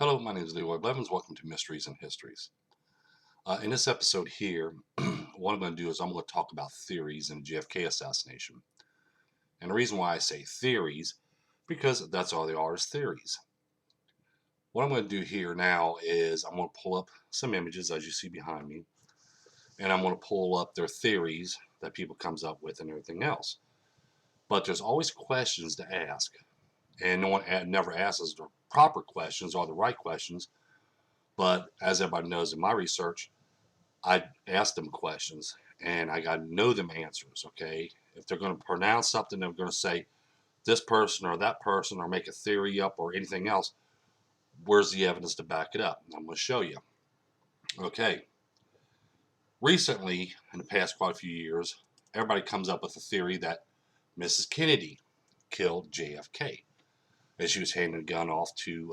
Hello, my name is Leroy Blevins. Welcome to Mysteries and Histories. In this episode here, what I'm going to do is I'm going to talk about theories in the JFK assassination. And the reason why I say theories, because that's all they are is theories. What I'm going to do here now is I'm going to pull up some images as you see behind me, and I'm going to pull up their theories that people comes up with and everything else. But there's always questions to ask, and no one never asks the proper questions or the right questions. But as everybody knows in my research, I ask them questions and I got to know them answers. Okay. If they're going to pronounce something, they're going to say this person or that person or make a theory up or anything else. Where's the evidence to back it up? I'm going to show you. Okay. Recently, in the past quite a few years, everybody comes up with a theory that Mrs. Kennedy killed JFK as she was handing a gun off to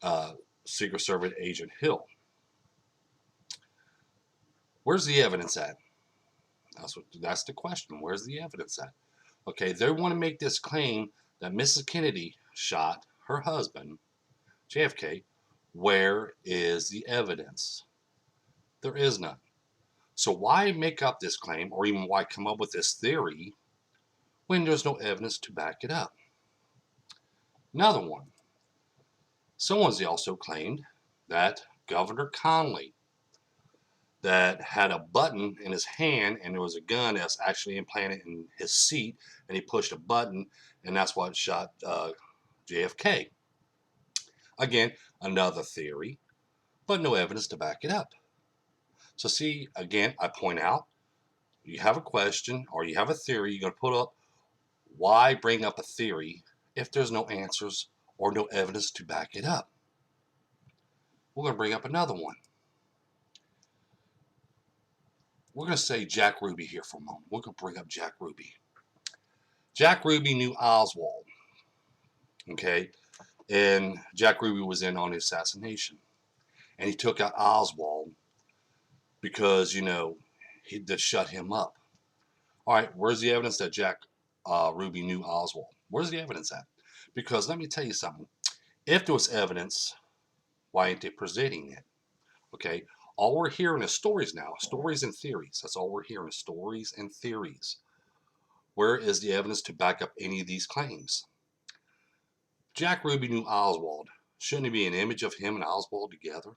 uh, Secret Service Agent Hill. Where's the evidence at? That's the question. Where's the evidence at? Okay, they want to make this claim that Mrs. Kennedy shot her husband, JFK. Where is the evidence? There is none. So why make up this claim or even why come up with this theory when there's no evidence to back it up? Another one. Someone's also claimed that Governor Conley that had a button in his hand and there was a gun that's actually implanted in his seat and he pushed a button and that's what shot JFK. Again, another theory, but no evidence to back it up. So see, again, I point out, you have a question or you have a theory, you're going to put up, why bring up a theory if there's no answers or no evidence to back it up? We're going to bring up another one. We're going to say Jack Ruby here for a moment. We're going to bring up Jack Ruby. Jack Ruby knew Oswald, okay? And Jack Ruby was in on the assassination. And he took out Oswald because, he just shut him up. All right, where's the evidence that Jack Ruby knew Oswald? Where's the evidence at? Because let me tell you something. If there was evidence, why ain't they presenting it? Okay, all we're hearing is stories now, stories and theories. That's all we're hearing is stories and theories. Where is the evidence to back up any of these claims? Jack Ruby knew Oswald. Shouldn't it be an image of him and Oswald together?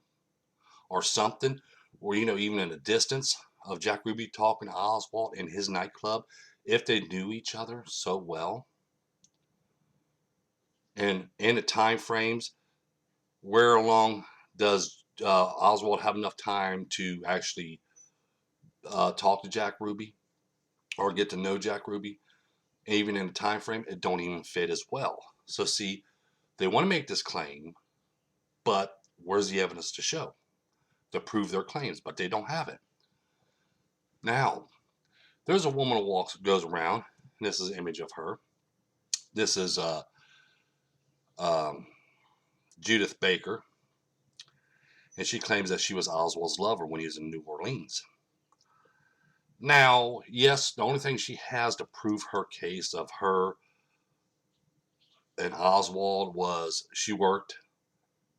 Or something, or even in the distance of Jack Ruby talking to Oswald in his nightclub, if they knew each other so well, and in the time frames, where along does Oswald have enough time to actually talk to Jack Ruby or get to know Jack Ruby? Even in the time frame, it don't even fit as well. So see, they want to make this claim, but where's the evidence to show to prove their claims? But they don't have it. Now, there's a woman who goes around, and this is an image of her. This is um, Judith Baker, and she claims that she was Oswald's lover when he was in New Orleans. Now, yes, the only thing she has to prove her case of her and Oswald was she worked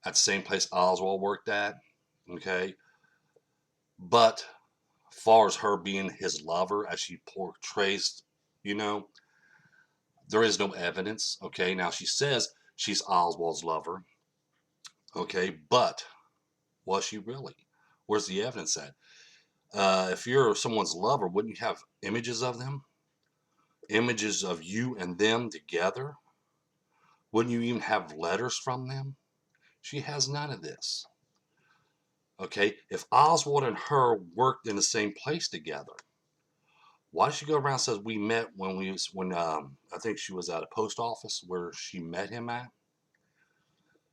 at the same place Oswald worked at. Okay, but as far as her being his lover, as she portrays, you know, there is no evidence. Okay, now she says she's Oswald's lover. Okay, but was she really? Where's the evidence at? If you're someone's lover, wouldn't you have images of them? Images of you and them together? Wouldn't you even have letters from them? She has none of this. Okay, if Oswald and her worked in the same place together, why does she go around and says we met when I think she was at a post office where she met him at?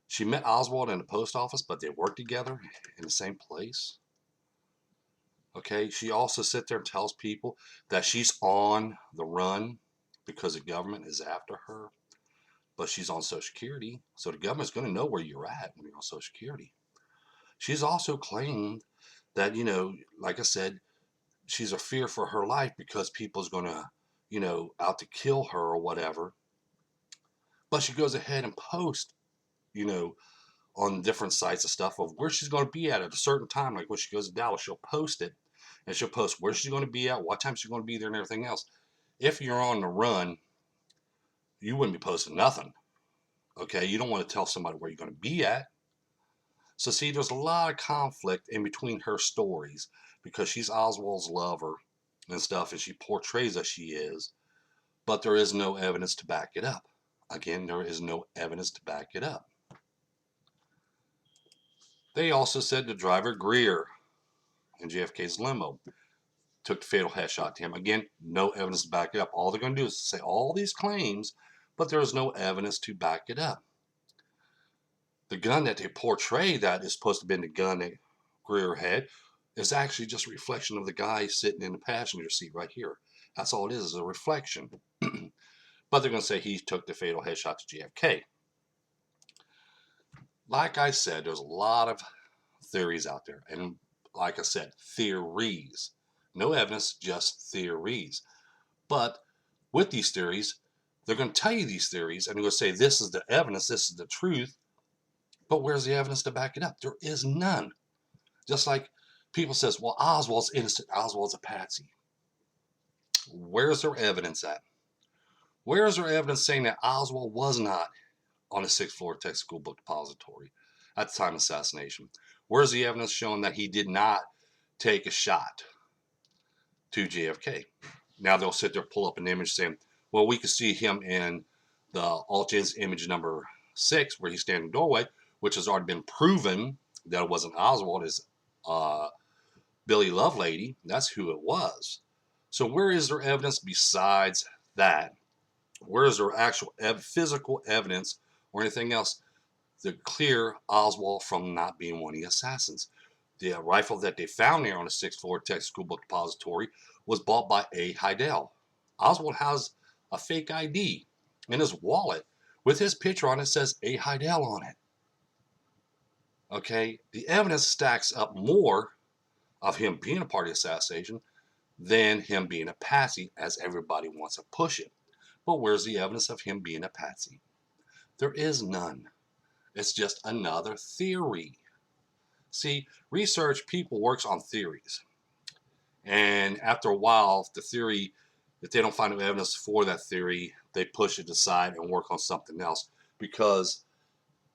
She met Oswald in the post office, but they worked together in the same place. Okay, she also sits there and tells people that she's on the run because the government is after her, but she's on Social Security, so the government's going to know where you're at when you're on Social Security. She's also claimed that, like I said, she's a fear for her life because people's going to, out to kill her or whatever. But she goes ahead and posts, you know, on different sites and stuff of where she's going to be at a certain time. Like when she goes to Dallas, she'll post it, and she'll post where she's going to be at, what time she's going to be there, and everything else. If you're on the run, you wouldn't be posting nothing. Okay, you don't want to tell somebody where you're going to be at. So see, there's a lot of conflict in between her stories because she's Oswald's lover and stuff, and she portrays as she is, but there is no evidence to back it up. Again, there is no evidence to back it up. They also said the driver Greer in JFK's limo took the fatal headshot to him. Again, no evidence to back it up. All they're going to do is say all these claims, but there is no evidence to back it up. The gun that they portray that is supposed to have been the gun that Greer had is actually just a reflection of the guy sitting in the passenger seat right here. That's all it is a reflection. But they're going to say he took the fatal headshot to JFK. Like I said, there's a lot of theories out there. And like I said, theories. No evidence, just theories. But with these theories, they're going to tell you these theories and they're going to say this is the evidence, this is the truth. But where's the evidence to back it up? There is none. Just like people says, well, Oswald's innocent. Oswald's a patsy. Where's their evidence at? Where's their evidence saying that Oswald was not on the 6th floor Texas School Book Depository at the time of assassination? Where's the evidence showing that he did not take a shot to JFK? Now they'll sit there, pull up an image saying, well, we can see him in the Alt-Gens image number 6 where he's standing in the doorway, which has already been proven that it wasn't Oswald, it's Billy Lovelady. That's who it was. So where is there evidence besides that? Where is there actual physical evidence or anything else to clear Oswald from not being one of the assassins? The rifle that they found there on the 6th floor Texas School Book Depository was bought by A. Heidel. Oswald has a fake ID in his wallet with his picture on it. Says A. Heidel on it. Okay, the evidence stacks up more of him being a part of the assassination than him being a patsy, as everybody wants to push it. But where's the evidence of him being a patsy? There is none. It's just another theory. See, research people works on theories. And after a while, the theory, if they don't find no evidence for that theory, they push it aside and work on something else because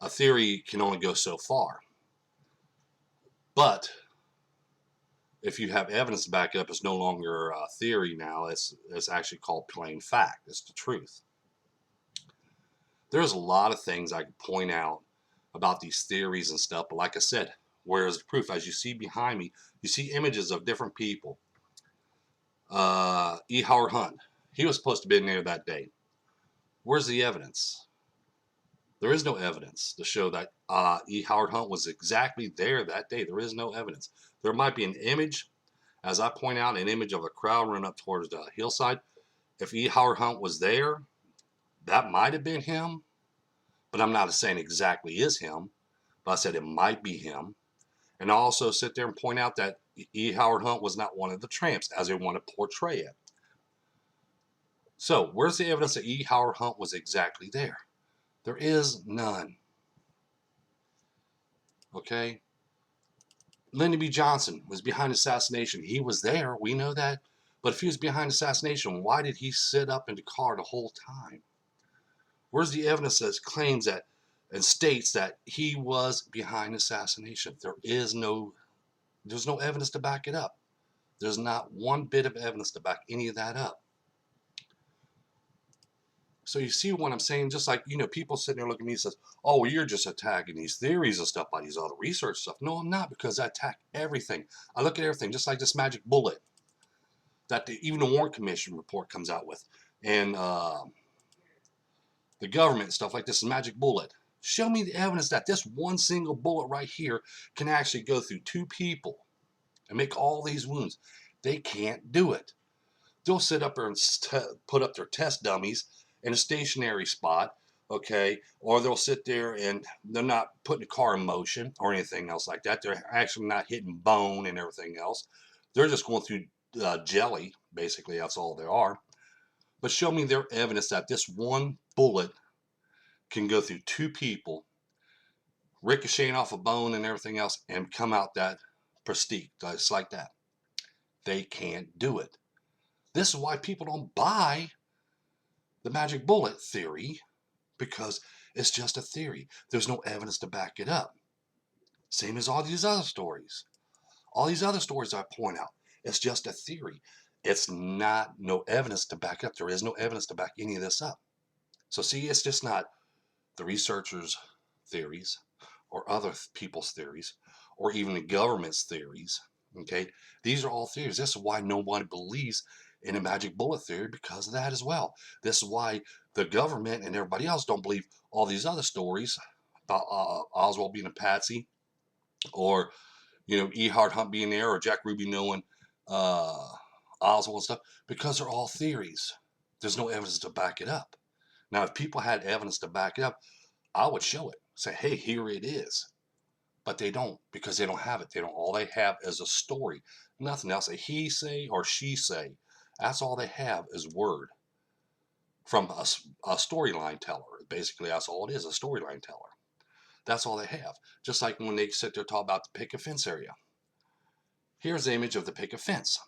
a theory can only go so far. But if you have evidence to back it up, it's no longer a theory now. It's actually called plain fact. It's the truth. There's a lot of things I could point out about these theories and stuff. But like I said, where is the proof? As you see behind me, you see images of different people. E. Howard Hunt. He was supposed to be in there that day. Where's the evidence? There is no evidence to show that E. Howard Hunt was exactly there that day. There is no evidence. There might be an image, as I point out, an image of a crowd running up towards the hillside. If E. Howard Hunt was there, that might have been him, but I'm not saying exactly is him, but I said it might be him. And I also sit there and point out that E. Howard Hunt was not one of the tramps, as they want to portray it. So, where's the evidence that E. Howard Hunt was exactly there? There is none. Okay? Lyndon B. Johnson was behind assassination. He was there, we know that. But if he was behind assassination, why did he sit up in the car the whole time? Where's the evidence that claims that and states that he was behind assassination? There's no evidence to back it up. There's not one bit of evidence to back any of that up. So you see what I'm saying? Just like, people sitting there looking at me and says, oh, well, you're just attacking these theories and stuff by these other research stuff. No, I'm not, because I attack everything. I look at everything, just like this magic bullet that even the Warren Commission report comes out with. And the government stuff like this magic bullet. Show me the evidence that this one single bullet right here can actually go through 2 people and make all these wounds. They can't do it. They'll sit up there and put up their test dummies in a stationary spot, okay? Or they'll sit there and they're not putting the car in motion or anything else like that. They're actually not hitting bone and everything else. They're just going through jelly, basically. That's all they are. But show me their evidence that this one bullet can go through 2 people, ricocheting off a bone and everything else and come out that prestige, just like that. They can't do it. This is why people don't buy the magic bullet theory, because it's just a theory. There's no evidence to back it up. Same as all these other stories. All these other stories I point out, it's just a theory. It's not no evidence to back up. There is no evidence to back any of this up. So see, it's just not the researchers' theories or other people's theories or even the government's theories. Okay, these are all theories. This is why nobody believes in a magic bullet theory, because of that as well. This is why the government and everybody else don't believe all these other stories about Oswald being a patsy, or E. Hart Hunt being there, or Jack Ruby knowing uh, Oswald and stuff, because they're all theories. There's no evidence to back it up. Now, if people had evidence to back it up, I would show it. Say, hey, here it is. But they don't, because they don't have it. They don't. All they have is a story, nothing else. A he say or she say. That's all they have is word from a storyline teller. Basically, that's all it is, a storyline teller. That's all they have. Just like when they sit there talk about the picket fence area. Here's the image of the picket fence.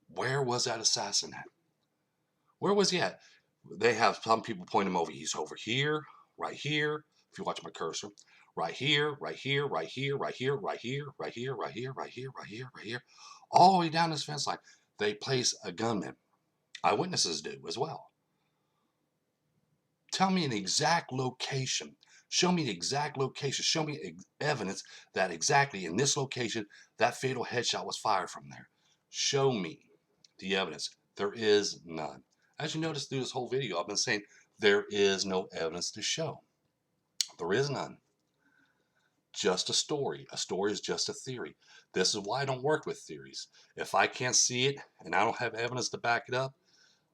Where was that assassin at? Where was he at? They have some people point him over. He's over here, right here. If you watch my cursor, right here, right here, right here, right here, right here, right here, right here, right here, right here, right here, all the way down this fence line. They place a gunman. Eyewitnesses do as well. Tell me an exact location. Show me the exact location. Show me evidence that exactly in this location that fatal headshot was fired from there. Show me the evidence. There is none. As you notice through this whole video, I've been saying there is no evidence to show. There is none. Just a story. A story is just a theory. This is why I don't work with theories. If I can't see it and I don't have evidence to back it up,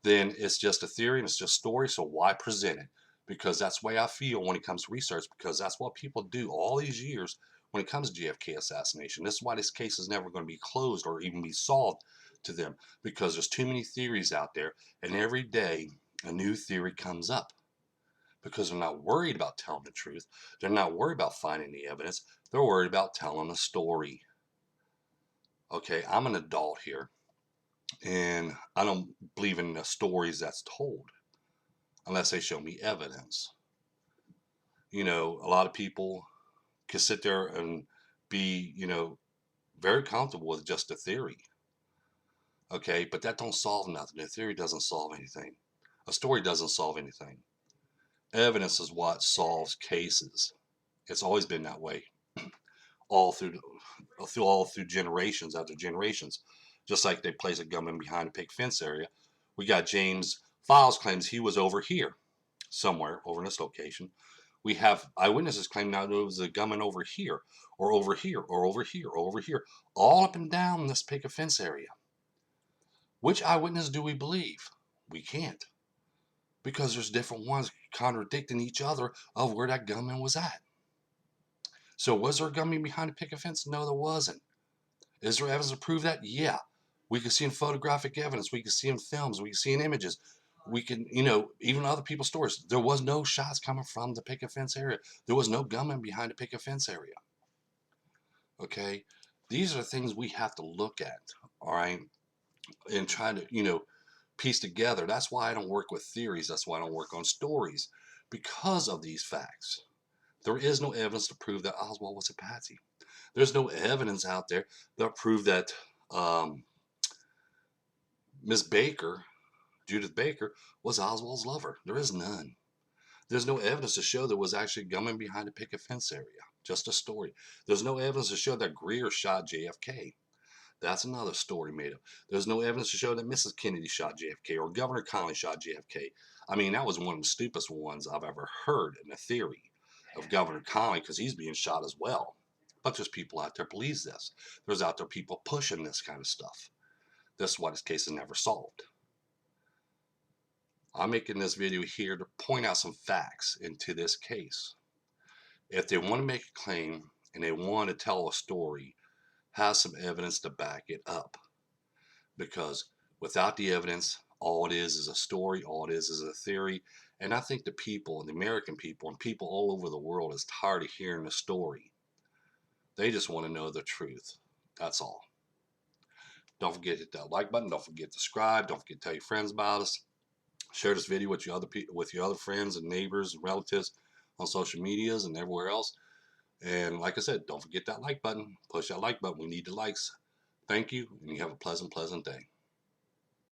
then it's just a theory and it's just story. So why present it? Because that's the way I feel when it comes to research, because that's what people do all these years when it comes to JFK assassination. This is why this case is never going to be closed or even be solved to them, because there's too many theories out there, and every day a new theory comes up, because they're not worried about telling the truth. They're not worried about finding the evidence. They're worried about telling a story. Okay, I'm an adult here, and I don't believe in the stories that's told unless they show me evidence. A lot of people can sit there and be, very comfortable with just a theory. Okay, but that don't solve nothing. A theory doesn't solve anything. A story doesn't solve anything. Evidence is what solves cases. It's always been that way, all through generations after generations. Just like they place a gunman behind a picket fence area. We got James Files claims he was over here, somewhere over in this location. We have eyewitnesses claim now it was a gunman over here, or over here, or over here, or over here, all up and down this picket fence area. Which eyewitness do we believe? We can't, because there's different ones contradicting each other of where that gunman was at. So was there a gunman behind a picket fence? No, there wasn't. Is there evidence to prove that? Yeah. We can see in photographic evidence. We can see in films. We can see in images. We can, even other people's stories. There was no shots coming from the picket fence area. There was no gunman behind the picket fence area. Okay? These are things we have to look at, all right? And try to, piece together. That's why I don't work with theories. That's why I don't work on stories, because of these facts. There is no evidence to prove that Oswald was a patsy. There's no evidence out there that prove that Miss Baker, Judith Baker, was Oswald's lover. There is none. There's no evidence to show there was actually a gunman behind a picket fence area. Just a story. There's no evidence to show that Greer shot JFK. That's another story made up. There's no evidence to show that Mrs. Kennedy shot JFK or Governor Connally shot JFK. I mean, that was one of the stupidest ones I've ever heard in a theory of Governor Connally, because he's being shot as well. But there's people out there believes this. There's out there people pushing this kind of stuff. This is why this case is never solved. I'm making this video here to point out some facts into this case. If they want to make a claim and they want to tell a story, have some evidence to back it up. Because without the evidence, All it is a story. All it is a theory. And I think the people, the American people, and people all over the world is tired of hearing the story. They just want to know the truth. That's all. Don't forget to hit that like button. Don't forget to subscribe. Don't forget to tell your friends about us. Share this video with your other people, with your other friends and neighbors and relatives on social medias and everywhere else. And like I said, don't forget that like button. Push that like button. We need the likes. Thank you, and you have a pleasant day.